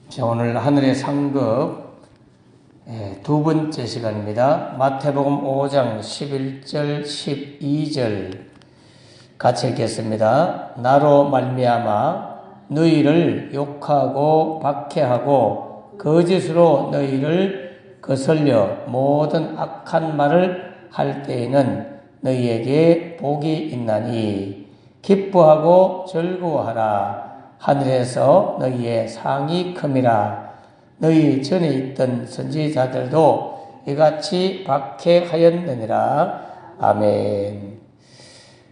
자, 오늘 하늘의 상급 두 번째 시간입니다. 마태복음 5장 11절 12절 같이 읽겠습니다. 나로 말미암아 너희를 욕하고 박해하고 거짓으로 너희를 거슬려 모든 악한 말을 할 때에는 너희에게 복이 있나니 기뻐하고 즐거워하라. 하늘에서 너희의 상이 큼이라. 너희 전에 있던 선지자들도 이같이 박해하였느니라. 아멘.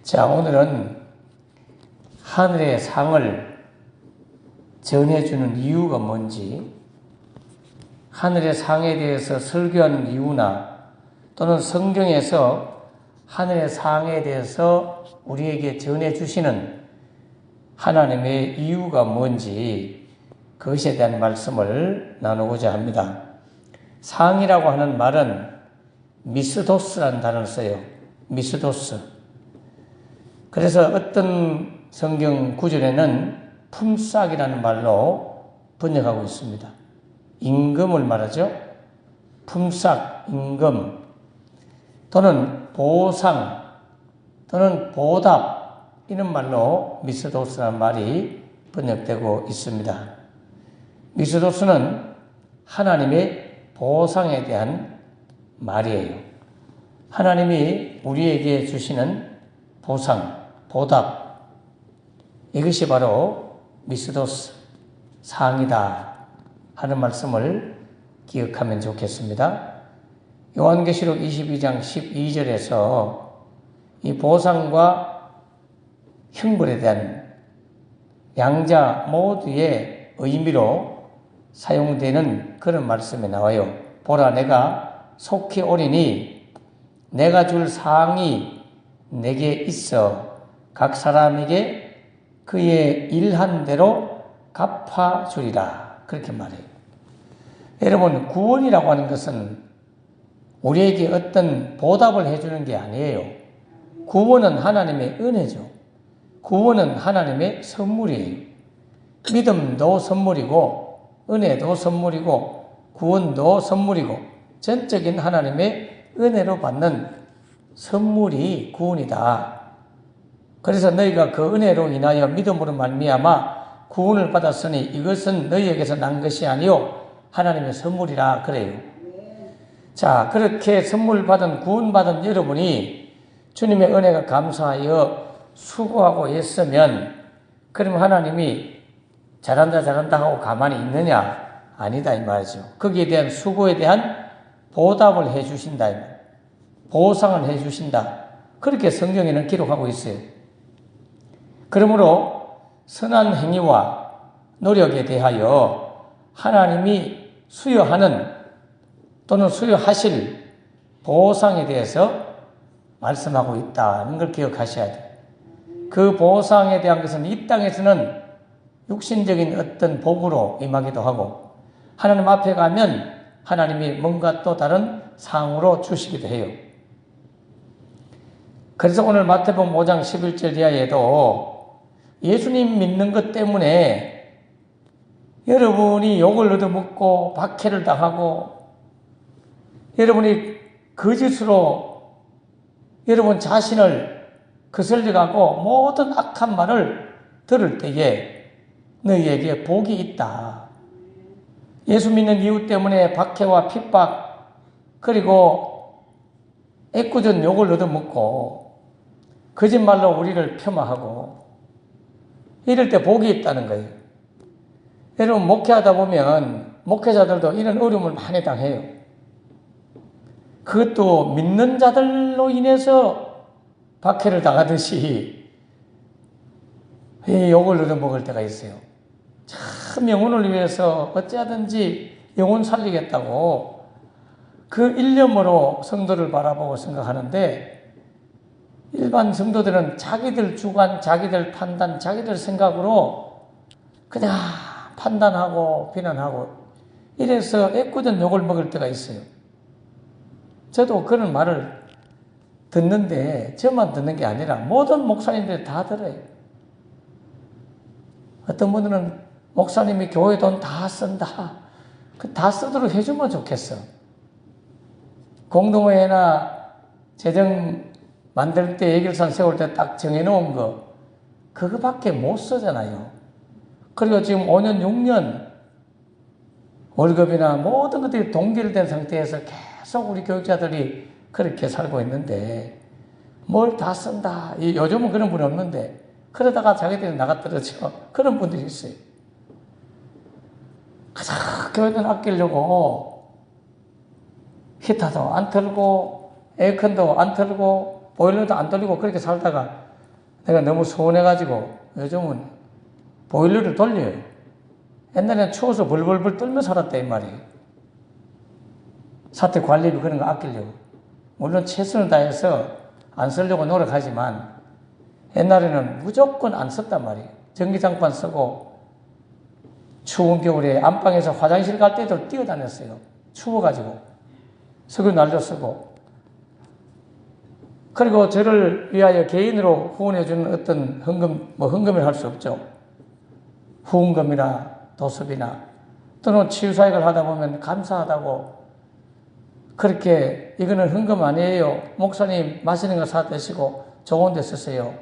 자, 오늘은 하늘의 상을 전해주는 이유가 뭔지, 하늘의 상에 대해서 설교하는 이유나 또는 성경에서 하늘의 상에 대해서 우리에게 전해주시는 하나님의 이유가 뭔지 그것에 대한 말씀을 나누고자 합니다. 상이라고 하는 말은 미스도스라는 단어를 써요. 미스도스. 그래서 어떤 성경 구절에는 품삯이라는 말로 번역하고 있습니다. 임금을 말하죠. 품삯, 임금 또는 보상 또는 보답 이런 말로 미스도스라는 말이 번역되고 있습니다. 미스도스는 하나님의 보상에 대한 말이에요. 하나님이 우리에게 주시는 보상, 보답, 이것이 바로 미스도스, 상이다 하는 말씀을 기억하면 좋겠습니다. 요한계시록 22장 12절에서 이 보상과 형벌에 대한 양자 모두의 의미로 사용되는 그런 말씀이 나와요. 보라, 내가 속히 오리니 내가 줄 상이 내게 있어 각 사람에게 그의 일한 대로 갚아주리라. 그렇게 말해요. 여러분, 구원이라고 하는 것은 우리에게 어떤 보답을 해주는 게 아니에요. 구원은 하나님의 은혜죠. 구원은 하나님의 선물이에요. 믿음도 선물이고 은혜도 선물이고 구원도 선물이고 전적인 하나님의 은혜로 받는 선물이 구원이다. 그래서 너희가 그 은혜로 인하여 믿음으로 말미암아 구원을 받았으니 이것은 너희에게서 난 것이 아니요 하나님의 선물이라 그래요. 자, 그렇게 선물 받은 구원받은 여러분이 주님의 은혜가 감사하여 수고하고 애쓰면 그럼 하나님이 잘한다 하고 가만히 있느냐? 아니다 이 말이죠. 거기에 대한 수고에 대한 보답을 해주신다, 보상을 해주신다. 그렇게 성경에는 기록하고 있어요. 그러므로 선한 행위와 노력에 대하여 하나님이 수여하는 또는 수여하실 보상에 대해서 말씀하고 있다는 걸 기억하셔야 돼요. 그 보상에 대한 것은 이 땅에서는 육신적인 어떤 복으로 임하기도 하고 하나님 앞에 가면 하나님이 뭔가 또 다른 상으로 주시기도 해요. 그래서 오늘 마태복음 5장 11절 이하에도 예수님 믿는 것 때문에 여러분이 욕을 얻어먹고 박해를 당하고 여러분이 거짓으로 여러분 자신을 거슬려가고 모든 악한 말을 들을 때에 너희에게 복이 있다. 예수 믿는 이유 때문에 박해와 핍박 그리고 애꿎은 욕을 얻어먹고 거짓말로 우리를 폄하하고 이럴 때 복이 있다는 거예요. 여러분 목회하다 보면 목회자들도 이런 어려움을 많이 당해요. 그것도 믿는 자들로 인해서 박해를 당하듯이 욕을 얻어먹을 때가 있어요. 참 영혼을 위해서 어찌하든지 영혼 살리겠다고 그 일념으로 성도를 바라보고 생각하는데 일반 성도들은 자기들 주관, 자기들 판단, 자기들 생각으로 그냥 판단하고 비난하고 이래서 애꿎은 욕을 먹을 때가 있어요. 저도 그런 말을 듣는데 저만 듣는 게 아니라 모든 목사님들이 다 들어요. 어떤 분들은 목사님이 교회 돈 다 쓴다. 그 다 쓰도록 해주면 좋겠어. 공동회나 재정 만들 때 예결산 세울 때 딱 정해놓은 거 그거밖에 못 쓰잖아요. 그리고 지금 5년 6년 월급이나 모든 것들이 동결된 상태에서 계속 우리 교육자들이 그렇게 살고 있는데 뭘 다 쓴다. 요즘은 그런 분이 없는데 그러다가 자기들이 나가 떨어져. 그런 분들이 있어요. 가장 교회는 아끼려고 히터도 안 틀고 에어컨도 안 틀고 보일러도 안 돌리고 그렇게 살다가 내가 너무 서운해가지고 요즘은 보일러를 돌려요. 옛날에는 추워서 벌벌벌 떨며 살았다 이 말이에요. 사태 관리비 그런 거 아끼려고. 물론 최선을 다해서 안 쓰려고 노력하지만 옛날에는 무조건 안 썼단 말이에요. 전기장판 쓰고 추운 겨울에 안방에서 화장실 갈 때도 뛰어다녔어요. 추워가지고. 석유 난로 쓰고. 그리고 저를 위하여 개인으로 후원해주는 어떤 헌금을 할 수 없죠. 후원금이나 도습이나 또는 치유사역을 하다 보면 감사하다고 그렇게 이거는 헌금 아니에요. 목사님 마시는 거 사 드시고 좋은 데 쓰세요.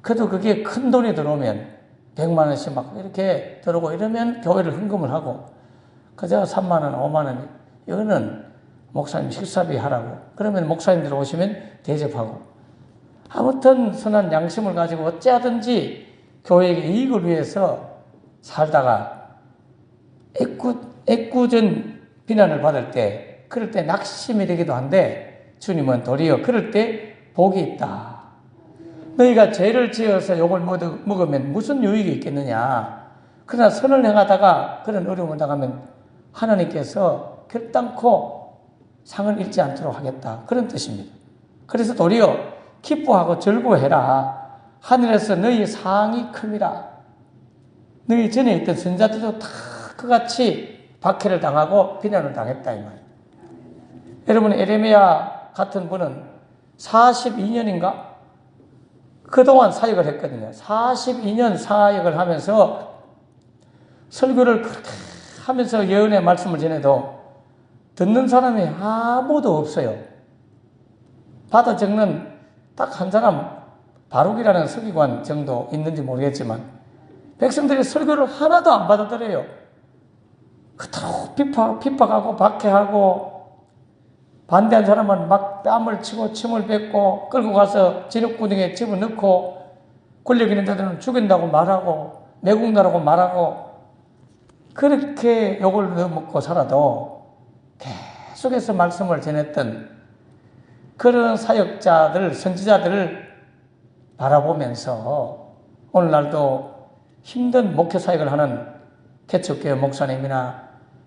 그래도 그게 큰 돈이 들어오면 100만 원씩 막 이렇게 들어오고 이러면 교회를 헌금을 하고 그저 3만 원, 5만 원 이거는 목사님 식사비 하라고. 그러면 목사님들 오시면 대접하고. 아무튼 선한 양심을 가지고 어찌하든지 교회의 이익을 위해서 살다가 애꿎은 비난을 받을 때 그럴 때 낙심이 되기도 한데 주님은 도리어 그럴 때 복이 있다. 너희가 죄를 지어서 욕을 먹으면 무슨 유익이 있겠느냐. 그러나 선을 행하다가 그런 어려움을 당하면 하나님께서 결단코 상을 잃지 않도록 하겠다. 그런 뜻입니다. 그래서 도리어 기뻐하고 즐거워해라. 하늘에서 너희 상이 큼이라. 너희 전에 있던 선자들도 다 그같이 박해를 당하고 비난을 당했다 이 말이에요. 여러분 에레미야 같은 분은 42년인가? 그동안 사역을 했거든요. 42년 사역을 하면서 설교를 그렇게 하면서 예언의 말씀을 전해도 듣는 사람이 아무도 없어요. 받아 적는 딱 한 사람 바룩이라는 서기관 정도 있는지 모르겠지만 백성들이 설교를 하나도 안 받아들여요. 그토록 핍박하고 박해하고 반대한 사람은 막 뺨을 치고 침을 뱉고 끌고 가서 진흙구덩이에 집어넣고 권력 있는 자들은 죽인다고 말하고 매국노라고 말하고 그렇게 욕을 먹고 살아도 계속해서 말씀을 전했던 그런 사역자들, 선지자들을 바라보면서 오늘날도 힘든 목회 사역을 하는 개척교회 목사님이나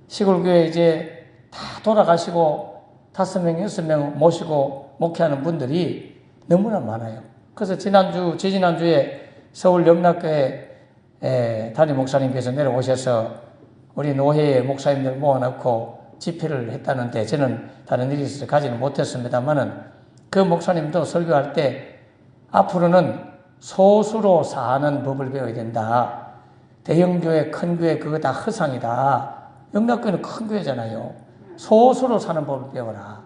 시골교회 이제 다 돌아가시고 5명, 6명 모시고 목회하는 분들이 너무나 많아요. 그래서 지지난주에 서울 영락교회 담임 목사님께서 내려오셔서 우리 노회의 목사님들 모아놓고 집회를 했다는데 저는 다른 일이 있어서 가지는 못했습니다만은 그 목사님도 설교할 때 앞으로는 소수로 사는 법을 배워야 된다. 대형교회, 큰 교회 그거 다 허상이다. 영락교회는 큰 교회잖아요. 소수로 사는 법을 배워라.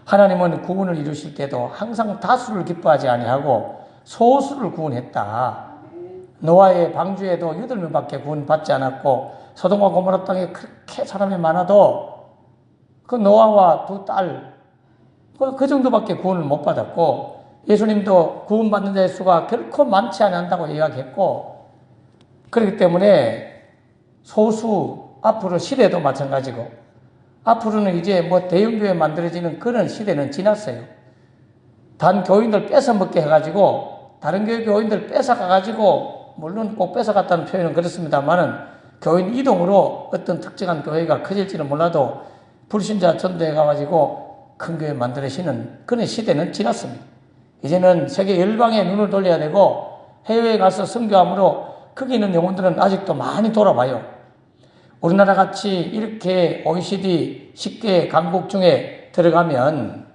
하나님은 구원을 이루실 때도 항상 다수를 기뻐하지 아니하고 소수를 구원했다. 노아의 방주에도 8명밖에 구원받지 않았고 소돔과 고모라 땅에 그렇게 사람이 많아도 그 노아와 두 딸, 그 정도밖에 구원을 못 받았고 예수님도 구원받는 자의 수가 결코 많지 않는다고 이야기했고 그렇기 때문에 소수 앞으로 시대도 마찬가지고 앞으로는 이제 뭐 대형교회 만들어지는 그런 시대는 지났어요. 단 교인들 뺏어먹게 해가지고 다른 교회 교인들 뺏어가가지고 물론 꼭 뺏어갔다는 표현은 그렇습니다만은 교인 이동으로 어떤 특정한 교회가 커질지는 몰라도 불신자 전도해 가가지고 큰 교회 만들어지는 그런 시대는 지났습니다. 이제는 세계 열방에 눈을 돌려야 되고 해외에 가서 선교함으로 거기 있는 영혼들은 아직도 많이 돌아봐요. 우리나라 같이 이렇게 OECD 10개 강국 중에 들어가면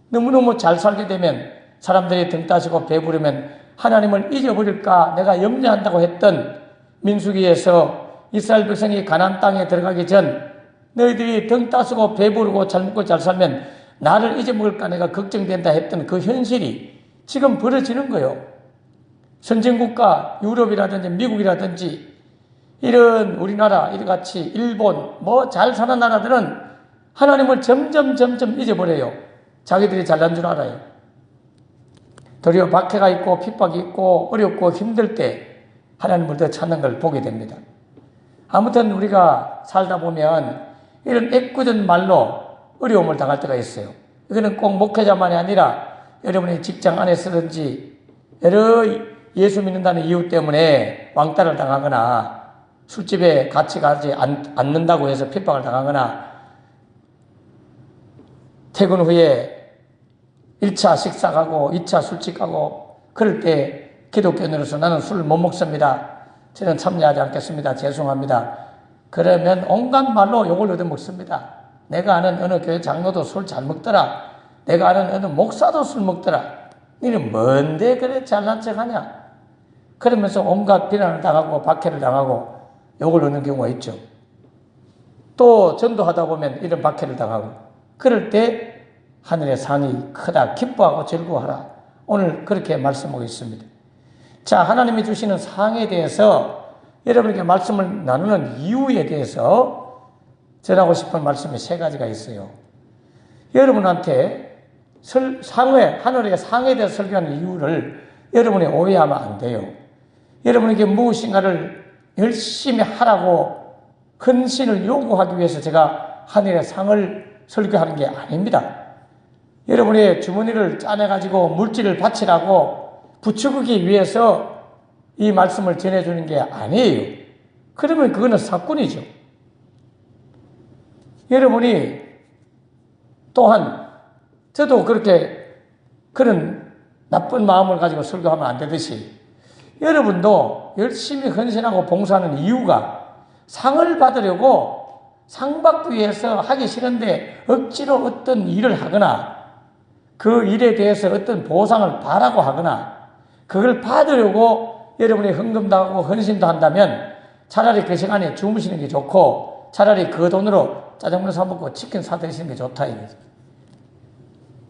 너무너무 잘 살게 되면 사람들이 등 따시고 배부르면 하나님을 잊어버릴까 내가 염려한다고 했던 민수기에서 이스라엘 백성이 가나안 땅에 들어가기 전 너희들이 등 따스고 배부르고 잘 먹고 잘 살면 나를 잊어먹을까 내가 걱정된다 했던 그 현실이 지금 벌어지는 거예요. 선진국가 유럽이라든지 미국이라든지 이런 우리나라 이같이 일본 뭐 잘 사는 나라들은 하나님을 점점 잊어버려요. 자기들이 잘난 줄 알아요. 도리어 박해가 있고 핍박이 있고 어렵고 힘들 때 하나님을 더 찾는 걸 보게 됩니다. 아무튼 우리가 살다 보면 이런 애꿎은 말로 어려움을 당할 때가 있어요. 이거는 꼭 목회자만이 아니라 여러분의 직장 안에서든지 여러 예수 믿는다는 이유 때문에 왕따를 당하거나 술집에 같이 가지 않는다고 해서 핍박을 당하거나 퇴근 후에 1차 식사 가고 2차 술집 가고 그럴 때 기독교인으로서 나는 술을 못 먹습니다. 저는 참여하지 않겠습니다. 죄송합니다. 그러면 온갖 말로 욕을 얻어먹습니다. 내가 아는 어느 교회 장로도 술 잘 먹더라. 내가 아는 어느 목사도 술 먹더라. 너는 뭔데 그래 잘난 척하냐. 그러면서 온갖 비난을 당하고 박해를 당하고 욕을 얻는 경우가 있죠. 또 전도하다 보면 이런 박해를 당하고 그럴 때 하늘의 상이 크다 기뻐하고 즐거워하라. 오늘 그렇게 말씀하고 있습니다. 자, 하나님이 주시는 상에 대해서 여러분에게 말씀을 나누는 이유에 대해서 전하고 싶은 말씀이 3가지가 있어요. 여러분한테 하늘의 상에 대해서 설교하는 이유를 여러분이 오해하면 안 돼요. 여러분에게 무엇인가를 열심히 하라고 헌신을 요구하기 위해서 제가 하늘의 상을 설교하는 게 아닙니다. 여러분의 주머니를 짜내가지고 물질을 바치라고 부추기기 위해서 이 말씀을 전해주는 게 아니에요. 그러면 그거는 사꾼이죠. 여러분이 또한 저도 그런 나쁜 마음을 가지고 설교하면 안 되듯이 여러분도 열심히 헌신하고 봉사하는 이유가 상을 받으려고 상 받기 위해서 하기 싫은데 억지로 어떤 일을 하거나 그 일에 대해서 어떤 보상을 바라고 하거나 그걸 받으려고 여러분이 헌금도 하고 헌신도 한다면 차라리 그 시간에 주무시는 게 좋고 차라리 그 돈으로 짜장면 사 먹고 치킨 사 드시는 게 좋다 이거죠.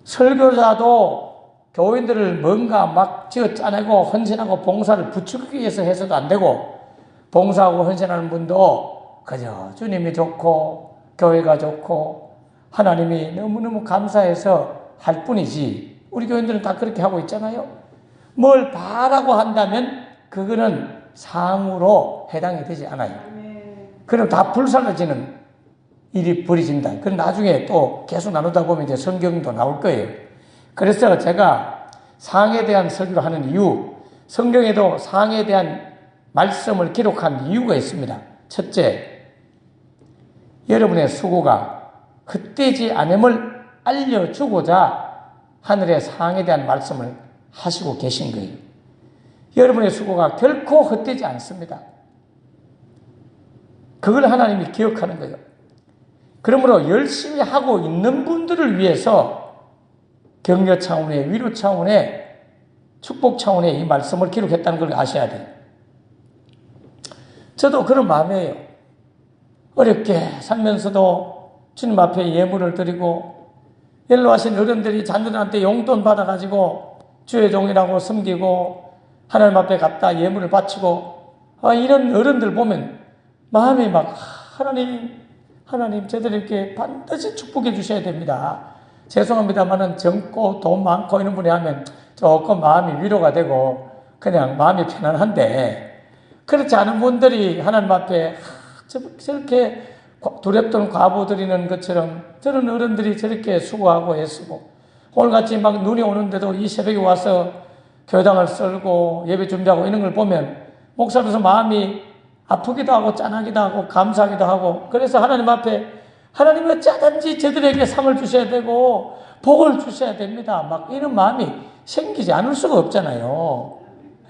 설교자도 교인들을 뭔가 막 지어 짜내고 헌신하고 봉사를 부추기기 위해서 해서도 안 되고 봉사하고 헌신하는 분도 그저 주님이 좋고 교회가 좋고 하나님이 너무너무 감사해서 할 뿐이지 우리 교인들은 다 그렇게 하고 있잖아요. 뭘 바라고 한다면 그거는 상으로 해당이 되지 않아요. 그럼 다 불살라지는 일이 벌어진다. 그럼 나중에 또 계속 나누다 보면 이제 성경도 나올 거예요. 그래서 제가 상에 대한 설교를 하는 이유, 성경에도 상에 대한 말씀을 기록한 이유가 있습니다. 첫째, 여러분의 수고가 헛되지 않음을 알려주고자 하늘의 상에 대한 말씀을 하시고 계신 거예요. 여러분의 수고가 결코 헛되지 않습니다. 그걸 하나님이 기억하는 거예요. 그러므로 열심히 하고 있는 분들을 위해서 격려 차원의 위로 차원의 축복 차원의 이 말씀을 기록했다는 걸 아셔야 돼요. 저도 그런 마음이에요. 어렵게 살면서도 주님 앞에 예물을 드리고 연로하신 어른들이 자녀들한테 용돈 받아가지고 주의 종이라고 섬기고 하나님 앞에 갖다 예물을 바치고 이런 어른들 보면 마음이 막 하나님 저들에게 반드시 축복해 주셔야 됩니다. 죄송합니다만은 젊고 돈 많고 이런 분이 하면 조금 마음이 위로가 되고 그냥 마음이 편안한데 그렇지 않은 분들이 하나님 앞에 저렇게 두렵던 과부 드리는 것처럼 저런 어른들이 저렇게 수고하고 애쓰고 오늘같이 막 눈이 오는데도 이 새벽에 와서 교당을 썰고 예배 준비하고 이런 걸 보면 목사로서 마음이 아프기도 하고 짠하기도 하고 감사하기도 하고 그래서 하나님 앞에 하나님 어쩌든지 저들에게 상을 주셔야 되고 복을 주셔야 됩니다. 막 이런 마음이 생기지 않을 수가 없잖아요.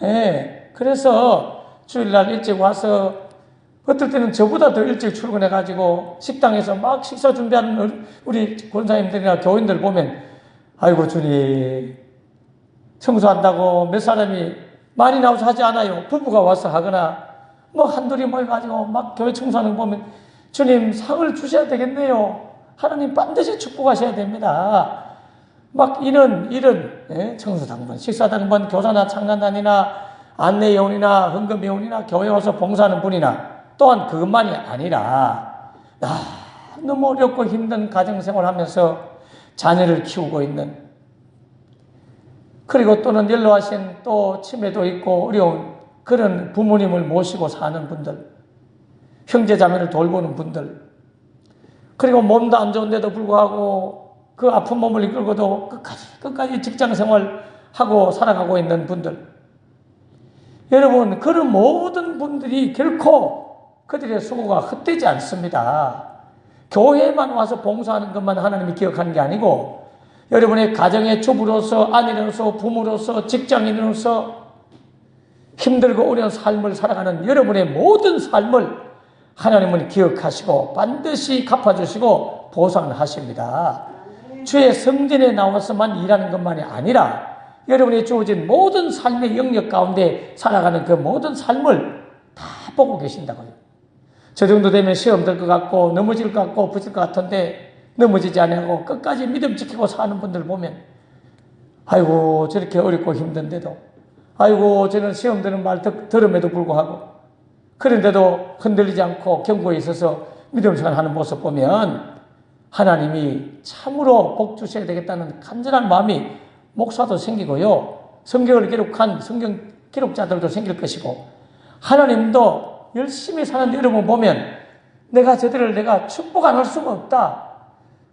예. 그래서 주일날 일찍 와서 어떨 때는 저보다 더 일찍 출근해가지고 식당에서 막 식사 준비하는 우리 권사님들이나 교인들 보면 아이고 주님 청소한다고 몇 사람이 많이 나와서 하지 않아요. 부부가 와서 하거나 뭐 한둘이 모여가지고 막 교회 청소하는 거 보면 주님 상을 주셔야 되겠네요. 하나님 반드시 축복하셔야 됩니다. 막 이런 청소당번, 식사당번, 교사나 창간단이나 안내요원이나 헌금요원이나 교회 와서 봉사하는 분이나 또한 그것만이 아니라 너무 어렵고 힘든 가정생활하면서 자녀를 키우고 있는, 그리고 또는 연로하신 또 치매도 있고 어려운 그런 부모님을 모시고 사는 분들, 형제자매를 돌보는 분들, 그리고 몸도 안 좋은데도 불구하고 그 아픈 몸을 이끌고도 끝까지 직장생활하고 살아가고 있는 분들, 여러분 그런 모든 분들이 결코 그들의 수고가 헛되지 않습니다. 교회만 와서 봉사하는 것만 하나님이 기억하는 게 아니고 여러분의 가정의 주부로서, 아내로서, 부모로서, 직장인으로서 힘들고 어려운 삶을 살아가는 여러분의 모든 삶을 하나님은 기억하시고 반드시 갚아주시고 보상을 하십니다. 주의 성전에 나와서만 일하는 것만이 아니라 여러분이 주어진 모든 삶의 영역 가운데 살아가는 그 모든 삶을 다 보고 계신다고요. 저 정도 되면 시험 들 것 같고 넘어질 것 같고 부질 것 같은데 넘어지지 않고 끝까지 믿음 지키고 사는 분들 보면 아이고 저렇게 어렵고 힘든데도, 아이고 저는 시험 드는 말 들음에도 불구하고 그런데도 흔들리지 않고 경고에 있어서 믿음 생활하는 모습 보면 하나님이 참으로 복 주셔야 되겠다는 간절한 마음이 목사도 생기고요, 성경을 기록한 성경 기록자들도 생길 것이고, 하나님도 열심히 사는 여러분 보면 저들을 내가 축복 안 할 수가 없다,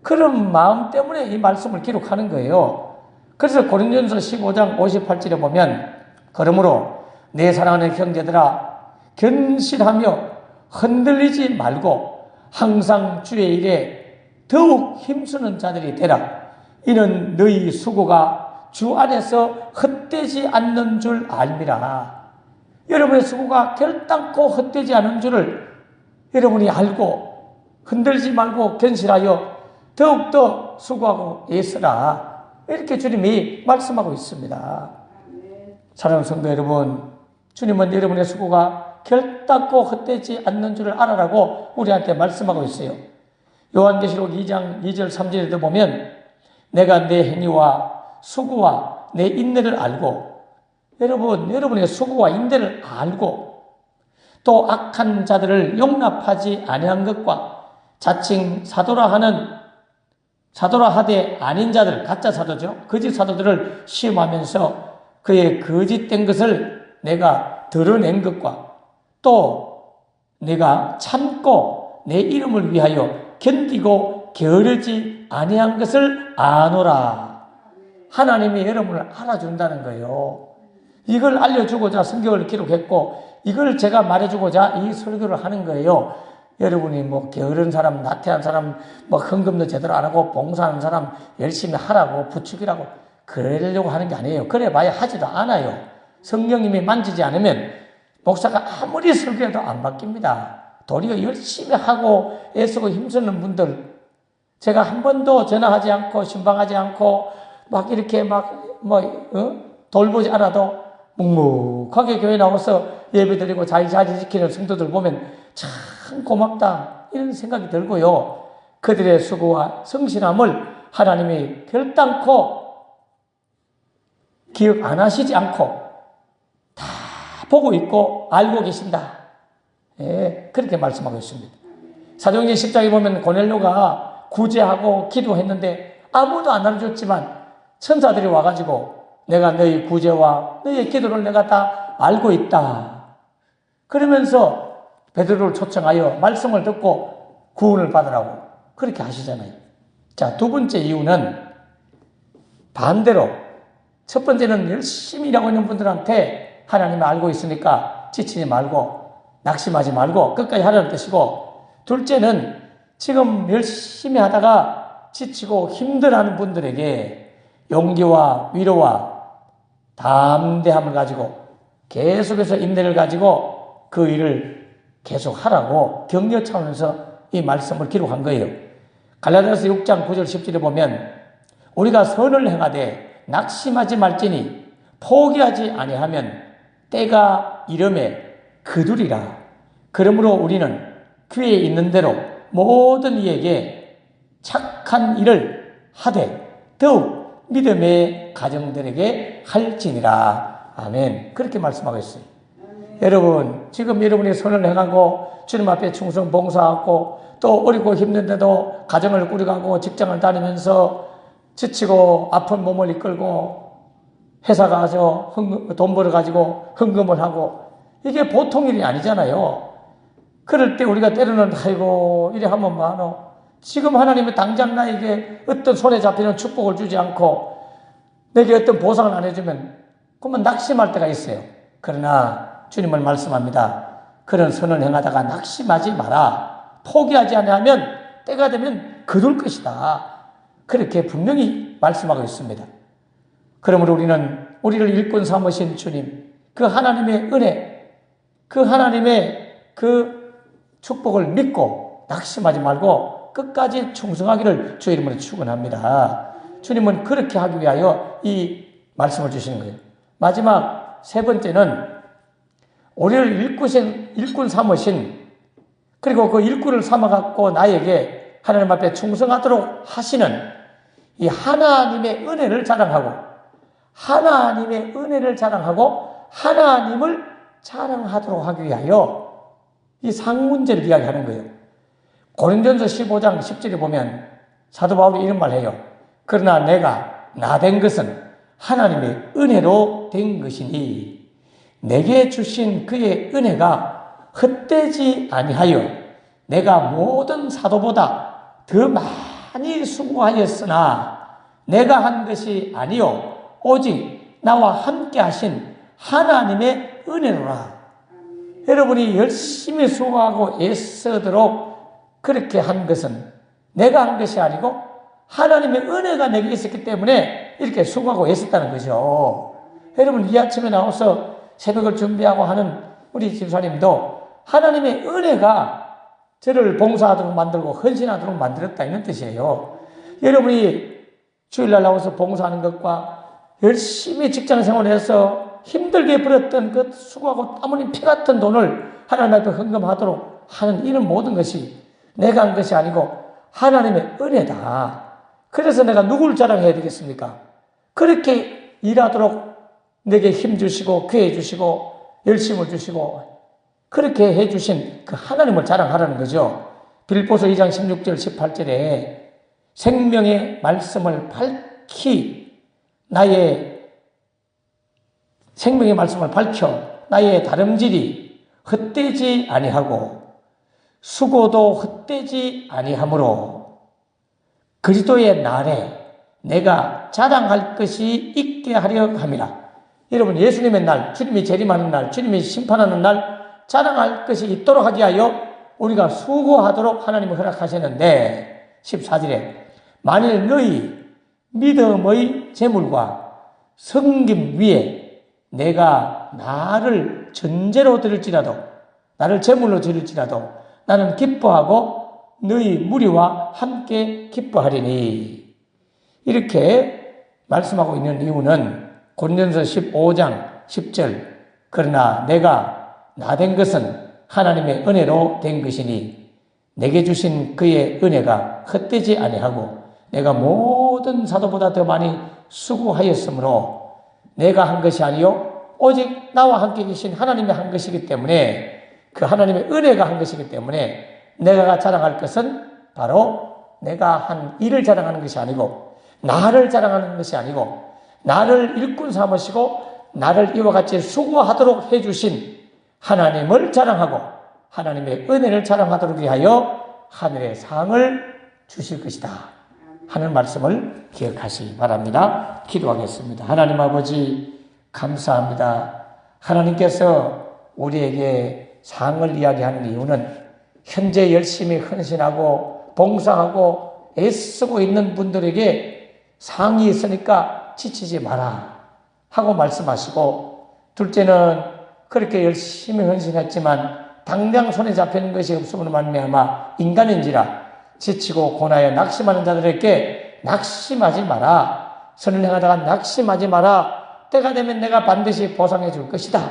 그런 마음 때문에 이 말씀을 기록하는 거예요. 그래서 고린도전서 15장 58절에 보면 그러므로 내 사랑하는 형제들아 견실하며 흔들리지 말고 항상 주의 일에 더욱 힘쓰는 자들이 되라. 이는 너희 수고가 주 안에서 헛되지 않는 줄 알미라. 여러분의 수고가 결단코 헛되지 않은 줄을 여러분이 알고 흔들지 말고 견실하여 더욱더 수고하고 애쓰라. 이렇게 주님이 말씀하고 있습니다. 사랑하는 성도 여러분, 주님은 여러분의 수고가 결단코 헛되지 않는 줄을 알아라고 우리한테 말씀하고 있어요. 요한계시록 2장 2절 3절에도 보면 내가 내 행위와 수고와 내 인내를 알고, 여러분의 수고와 인내를 알고 또 악한 자들을 용납하지 아니한 것과 자칭 사도라 하되 아닌 자들, 가짜 사도죠, 거짓 사도들을 시험하면서 그의 거짓된 것을 내가 드러낸 것과 또 내가 참고 내 이름을 위하여 견디고 게으르지 아니한 것을 아노라. 하나님이 여러분을 알아준다는 거예요. 이걸 알려주고자 성경을 기록했고 이걸 제가 말해주고자 이 설교를 하는 거예요. 여러분이 뭐 게으른 사람, 나태한 사람, 뭐 헌금도 제대로 안 하고 봉사하는 사람 열심히 하라고 부추기라고 그러려고 하는 게 아니에요. 그래 봐야 하지도 않아요. 성령님이 만지지 않으면 목사가 아무리 설교해도 안 바뀝니다. 도리어 열심히 하고 애쓰고 힘쓰는 분들, 제가 한 번도 전화하지 않고 신방하지 않고 막 이렇게 돌보지 않아도 묵묵하게 교회 나와서 예배드리고 자기 지키는 성도들 보면 참 고맙다 이런 생각이 들고요. 그들의 수고와 성실함을 하나님이 결단코 기억 안 하시지 않고 다 보고 있고 알고 계신다. 예, 그렇게 말씀하고 있습니다. 사도행전 10장에 보면 고넬료가 구제하고 기도했는데 아무도 안 알아줬지만 천사들이 와가지고 내가 너희 구제와 너희의 기도를 내가 다 알고 있다. 그러면서 베드로를 초청하여 말씀을 듣고 구원을 받으라고 그렇게 하시잖아요. 자, 두 번째 이유는 반대로, 첫 번째는 열심히 일하고 있는 분들한테 하나님이 알고 있으니까 지치지 말고 낙심하지 말고 끝까지 하라는 뜻이고, 둘째는 지금 열심히 하다가 지치고 힘들어하는 분들에게 용기와 위로와 담대함을 가지고 계속해서 인내를 가지고 그 일을 계속 하라고 격려 차원에서 이 말씀을 기록한 거예요. 갈라디아서 6장 9절 10절에 보면 우리가 선을 행하되 낙심하지 말지니 포기하지 아니하면 때가 이름에 그두리라. 그러므로 우리는 귀에 있는 대로 모든 이에게 착한 일을 하되 더욱 믿음의 가정들에게 할지니라. 아멘. 그렇게 말씀하고 있어요. 여러분, 지금 여러분이 선을 행하고 주님 앞에 충성 봉사하고 또 어리고 힘든데도 가정을 꾸려가고 직장을 다니면서 지치고 아픈 몸을 이끌고 회사 가서 돈 벌어가지고 헌금을 하고 이게 보통 일이 아니잖아요. 그럴 때 우리가 때로는 아이고 이래 하면 뭐하노. 지금 하나님이 당장 나에게 어떤 손에 잡히는 축복을 주지 않고 내게 어떤 보상을 안 해주면 그러면 낙심할 때가 있어요. 그러나 주님은 말씀합니다. 그런 선을 행하다가 낙심하지 마라. 포기하지 않으면 때가 되면 거둘 것이다. 그렇게 분명히 말씀하고 있습니다. 그러므로 우리는 우리를 일꾼 삼으신 주님, 그 하나님의 은혜, 그 하나님의 그 축복을 믿고 낙심하지 말고 끝까지 충성하기를 주의 이름으로 축원합니다. 주님은 그렇게 하기 위하여 이 말씀을 주시는 거예요. 마지막 세 번째는 우리를 일꾼 삼으신, 그리고 그 일꾼을 삼아갖고 나에게 하나님 앞에 충성하도록 하시는 이 하나님의 은혜를 자랑하고 하나님을 자랑하도록 하기 위하여 이 상문제를 이야기하는 거예요. 고린도전서 15장 10절에 보면 사도 바울이 이런 말 해요. 그러나 내가 나 된 것은 하나님의 은혜로 된 것이니 내게 주신 그의 은혜가 헛되지 아니하여 내가 모든 사도보다 더 많이 수고하였으나 내가 한 것이 아니요 오직 나와 함께 하신 하나님의 은혜로라. 여러분이 열심히 수고하고 애쓰도록 그렇게 한 것은 내가 한 것이 아니고 하나님의 은혜가 내게 있었기 때문에 이렇게 수고하고 애썼다는 거죠. 여러분 이 아침에 나와서 새벽을 준비하고 하는 우리 집사님도 하나님의 은혜가 저를 봉사하도록 만들고 헌신하도록 만들었다 이런 뜻이에요. 여러분이 주일날 나와서 봉사하는 것과 열심히 직장생활해서 힘들게 벌었던 그 수고하고 땀 흘린 피 같은 돈을 하나님 앞에 헌금하도록 하는 이런 모든 것이 내가 한 것이 아니고 하나님의 은혜다. 그래서 내가 누구를 자랑해야 되겠습니까? 그렇게 일하도록 내게 힘 주시고 기회 주시고 열심을 주시고 그렇게 해주신 그 하나님을 자랑하라는 거죠. 빌립보서 2장 16절 18절에 생명의 말씀을 밝혀 나의 다름질이 헛되지 아니하고 수고도 헛되지 아니하므로 그리스도의 날에 내가 자랑할 것이 있게 하려 함이라. 여러분 예수님의 날, 주님이 재림하는 날, 주님이 심판하는 날 자랑할 것이 있도록 하기 위하여 우리가 수고하도록 하나님을 허락하셨는데 14절에 만일 너희 믿음의 재물과 섬김 위에 내가 나를 전제로 드릴지라도 나를 제물로 드릴지라도 나는 기뻐하고 너희 무리와 함께 기뻐하리니. 이렇게 말씀하고 있는 이유는 고린도전서 15장 10절 그러나 내가 나 된 것은 하나님의 은혜로 된 것이니 내게 주신 그의 은혜가 헛되지 아니하고 내가 모든 사도보다 더 많이 수고하였으므로 내가 한 것이 아니요 오직 나와 함께 계신 하나님이 한 것이기 때문에 그 하나님의 은혜가 한 것이기 때문에 내가 자랑할 것은 바로 내가 한 일을 자랑하는 것이 아니고 나를 자랑하는 것이 아니고 나를 일꾼 삼으시고 나를 이와 같이 수고하도록 해주신 하나님을 자랑하고 하나님의 은혜를 자랑하도록 위하여 하늘의 상을 주실 것이다 하는 말씀을 기억하시기 바랍니다. 기도하겠습니다. 하나님 아버지 감사합니다. 하나님께서 우리에게 상을 이야기하는 이유는 현재 열심히 헌신하고 봉사하고 애쓰고 있는 분들에게 상이 있으니까 지치지 마라 하고 말씀하시고, 둘째는 그렇게 열심히 헌신했지만 당장 손에 잡히는 것이 없음으로 말미암아 인간인지라 지치고 고나여 낙심하는 자들에게 낙심하지 마라. 선을 행하다가 낙심하지 마라. 때가 되면 내가 반드시 보상해 줄 것이다.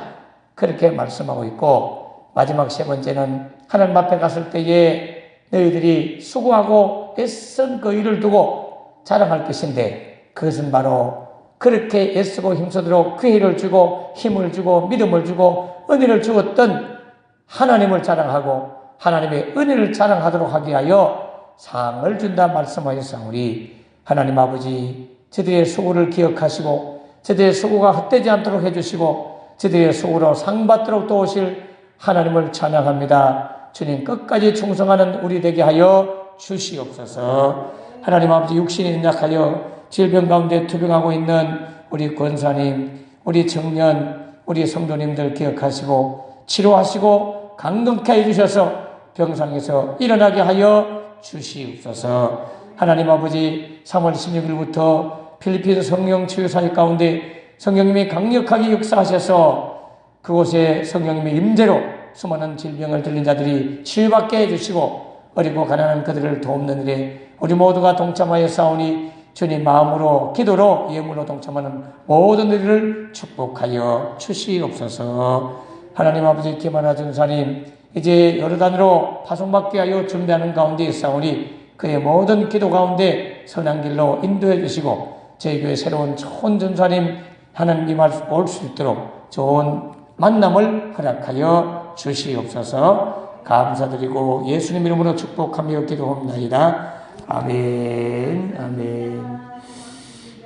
그렇게 말씀하고 있고, 마지막 세 번째는 하나님 앞에 갔을 때에 너희들이 수고하고 애쓴 그 일을 두고 자랑할 것인데, 그것은 바로 그렇게 애쓰고 힘쓰도록 기회를 주고 힘을 주고 믿음을 주고 은혜를 주었던 하나님을 자랑하고 하나님의 은혜를 자랑하도록 하기 위하여 상을 준다 말씀하셨사오니, 하나님 아버지, 저들의 수고를 기억하시고 저들의 수고가 헛되지 않도록 해주시고 저들의 수고로 상 받도록 도우실 하나님을 찬양합니다. 주님, 끝까지 충성하는 우리 되게 하여 주시옵소서. 하나님 아버지, 육신이 연약하여 질병 가운데 투병하고 있는 우리 권사님, 우리 청년, 우리 성도님들 기억하시고 치료하시고 강건케 해주셔서 병상에서 일어나게 하여 주시옵소서. 하나님 아버지, 3월 16일부터 필리핀 성령 치유사역 가운데 성령님이 강력하게 역사하셔서 그곳에 성령님의 임재로 수많은 질병을 들린 자들이 치유받게 해주시고 어리고 가난한 그들을 돕는 일에 우리 모두가 동참하여 싸우니 주님, 마음으로 기도로 예물로 동참하는 모든 일을 축복하여 주시옵소서. 하나님 아버지, 김하나 전사님 이제 요르단으로 파송받게 하여 준비하는 가운데 있사오니 그의 모든 기도 가운데 선한 길로 인도해 주시고 저희 교회 새로운 좋은 전사님 하나님 올 수 있도록 좋은 만남을 허락하여 주시옵소서. 감사드리고 예수님 이름으로 축복하며 기도합나이다. 아멘. 아멘.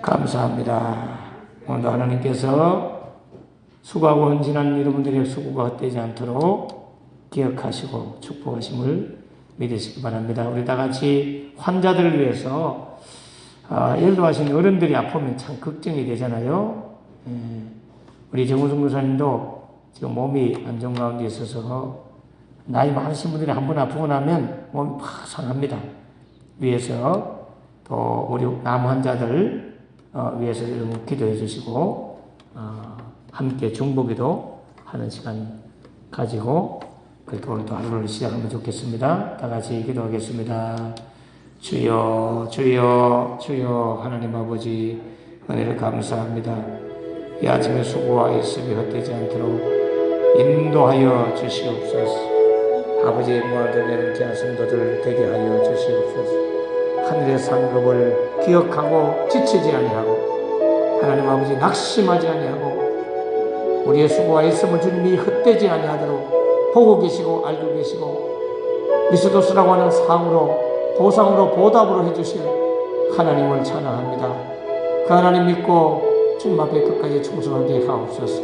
감사합니다. 오늘도 하나님께서 수고하고 헌신한 여러분들의 수고가 헛되지 않도록 기억하시고 축복하심을 믿으시기 바랍니다. 우리 다 같이 환자들을 위해서 연로하신 어른들이 아프면 참 걱정이 되잖아요. 우리 정우승 교사님도 지금 몸이 안 좋은 가운데 있어서 나이 많으신 분들이 한 번 아프고 나면 몸이 팍 상합니다. 위해서 또 우리 남 환자들 위해서 기도해 주시고 함께 중보기도 하는 시간 가지고 그렇게 오늘도 하루를 시작하면 좋겠습니다. 다 같이 기도하겠습니다. 주여, 주여, 주여. 하나님 아버지, 은혜를 감사합니다. 이 아침에 수고와 애씀이 헛되지 않도록 인도하여 주시옵소서. 아버지의 모아들 내는 귀한 성도들 되게 하여 주시옵소서. 하늘의 상급을 기억하고 지치지 아니하고 하나님 아버지 낙심하지 아니하고 우리의 수고와 애씀을 주님이 헛되지 아니하도록 보고 계시고 알고 계시고 미스도스라고 하는 상으로 보상으로 보답으로 해주실 하나님을 찬양합니다. 그 하나님 믿고 주님 앞에 끝까지 충성하게 하옵소서.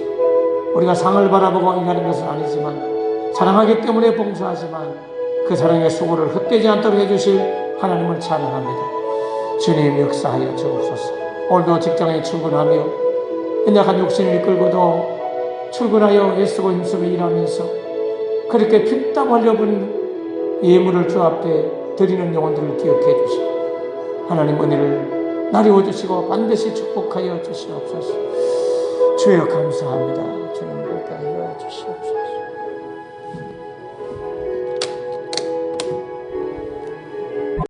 우리가 상을 바라보고 일하는 것은 아니지만 사랑하기 때문에 봉사하지만 그 사랑의 수고를 헛되지 않도록 해주실 하나님을 찬양합니다. 주님 역사하여 주옵소서. 오늘도 직장에 출근하며 연약한 욕심을 이끌고도 출근하여 애쓰고 힘쓰고 일하면서 그렇게 피땀 흘려버리는 예물을 주 앞에 드리는 영혼들을 기억해 주시고 하나님 은혜를 나리워 주시고 반드시 축복하여 주시옵소서. 주여 감사합니다. 주님 함께 하여 주시옵소서.